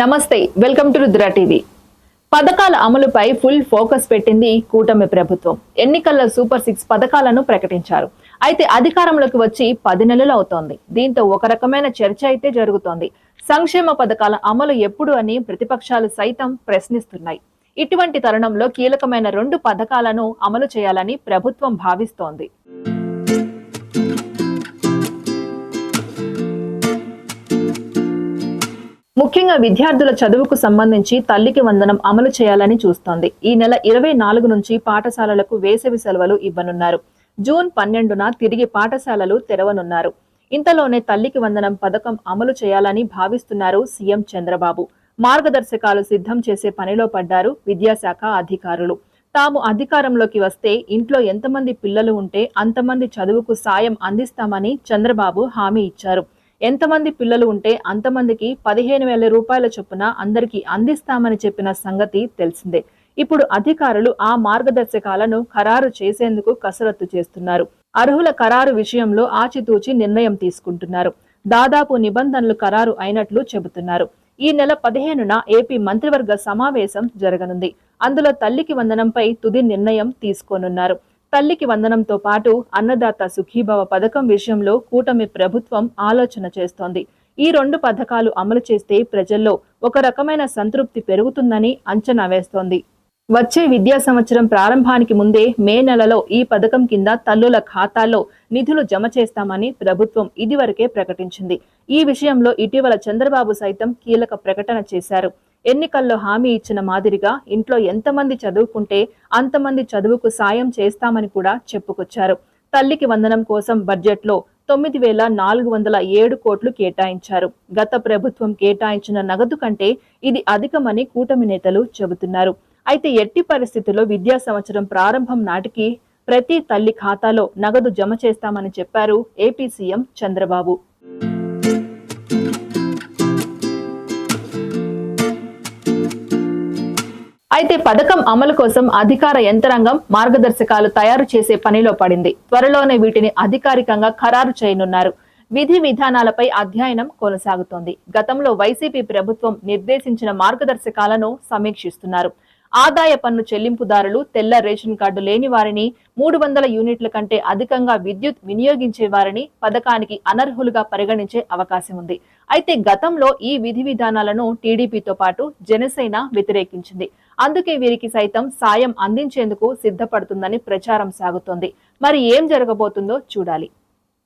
నమస్తే, welcome to Rudra TV. పథకాల అమలుపై ఫుల్ ఫోకస్ పెట్టింది కూటమి ప్రభుత్వం. ఎన్నికల్లో సూపర్ 6 పథకాలను ప్రకటించారు. అయితే అధికారంలోకి వచ్చి 10 నెలలు అవుతోంది. దీంతో ఒక రకమైన చర్చ అయితే జరుగుతోంది. సంక్షేమ పథకాల అమలు ఎప్పుడు అని ప్రతిపక్షాలు సైతం ప్రశ్నిస్తున్నాయి. ఇటువంటి తరుణంలో కీలకమైన 2 పథకాలను అమలు చేయాలని ప్రభుత్వం భావిస్తోంది. ముఖ్యంగా విద్యార్థుల చదువుకు సంబంధించి తల్లికి వందనం అమలు చేయాలని చూస్తోంది. ఈ నెల 24 నుంచి పాఠశాలలకు వేసవి సెలవులు ఇవ్వనున్నారు. జూన్ 12న తిరిగి పాఠశాలలు తెరవనున్నారు. ఇంతలోనే తల్లికి వందనం పథకం అమలు చేయాలని భావిస్తున్నారు సీఎం చంద్రబాబు. మార్గదర్శకాలు సిద్ధం చేసే పనిలో పడ్డారు విద్యాశాఖ అధికారులు. తాము అధికారంలోకి వస్తే ఇంట్లో ఎంతమంది పిల్లలు ఉంటే అంతమంది చదువుకు సాయం అందిస్తామని చంద్రబాబు హామీ ఇచ్చారు. ఎంతమంది పిల్లలు ఉంటే అంతమందికి 15,000 రూపాయల చొప్పున అందరికీ అందిస్తామని చెప్పిన సంగతి తెలిసిందే. ఇప్పుడు అధికారులు ఆ మార్గదర్శకాలను ఖరారు చేసేందుకు కసరత్తు చేస్తున్నారు. అర్హుల ఖరారు విషయంలో ఆచితూచి నిర్ణయం తీసుకుంటున్నారు. దాదాపు నిబంధనలు ఖరారు అయినట్లు చెబుతున్నారు. ఈ నెల 15న ఏపీ మంత్రివర్గ సమావేశం జరగనుంది. అందులో తల్లికి వందనంపై తుది నిర్ణయం తీసుకోనున్నారు. తల్లికి వందనంతో పాటు అన్నదాత సుఖీభవ పథకం విషయంలో కూటమి ప్రభుత్వం ఆలోచన చేస్తోంది. ఈ 2 పథకాలు అమలు చేస్తే ప్రజల్లో ఒక రకమైన సంతృప్తి పెరుగుతుందని అంచనా వేస్తోంది. వచ్చే విద్యా సంవత్సరం ప్రారంభానికి ముందే మే నెలలో ఈ పథకం కింద తల్లుల ఖాతాల్లో నిధులు జమ చేస్తామని ప్రభుత్వం ఇదివరకే ప్రకటించింది. ఈ విషయంలో ఇటీవల చంద్రబాబు సైతం కీలక ప్రకటన చేశారు. ఎన్నికల్లో హామీ ఇచ్చిన మాదిరిగా ఇంట్లో ఎంతమంది చదువుకుంటే అంతమంది చదువుకు సాయం చేస్తామని కూడా చెప్పుకొచ్చారు. తల్లికి వందనం కోసం బడ్జెట్లో 9,407 కోట్లు కేటాయించారు. గత ప్రభుత్వం కేటాయించిన నగదు కంటే ఇది అధికమని కూటమి నేతలు చెబుతున్నారు. అయితే ఎట్టి పరిస్థితుల్లో విద్యా సంవత్సరం ప్రారంభం నాటికి ప్రతి తల్లి ఖాతాలో నగదు జమ చేస్తామని చెప్పారు ఏపీ సీఎం చంద్రబాబు. అయితే పథకం అమలు కోసం అధికార యంత్రాంగం మార్గదర్శకాలు తయారు చేసే పనిలో పడింది. త్వరలోనే వీటిని అధికారికంగా ఖరారు చేయనున్నారు. విధి విధానాలపై అధ్యయనం కొనసాగుతోంది. గతంలో వైసీపీ ప్రభుత్వం నిర్దేశించిన మార్గదర్శకాలను సమీక్షిస్తున్నారు. ఆదాయ పన్ను చెల్లింపుదారులు, తెల్ల రేషన్ కార్డు లేని వారిని, 300 యూనిట్ల కంటే అధికంగా విద్యుత్ వినియోగించే వారిని పథకానికి అనర్హులుగా పరిగణించే అవకాశం ఉంది. అయితే గతంలో ఈ విధి విధానాలను టీడీపీతో పాటు జనసేన వ్యతిరేకించింది. అందుకే వీరికి సైతం సాయం అందించేందుకు సిద్ధపడుతుందని ప్రచారం సాగుతోంది. మరి ఏం జరగబోతుందో చూడాలి.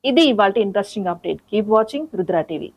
ఇది ఇవాల్టి interesting update. Keep watching Rudra TV.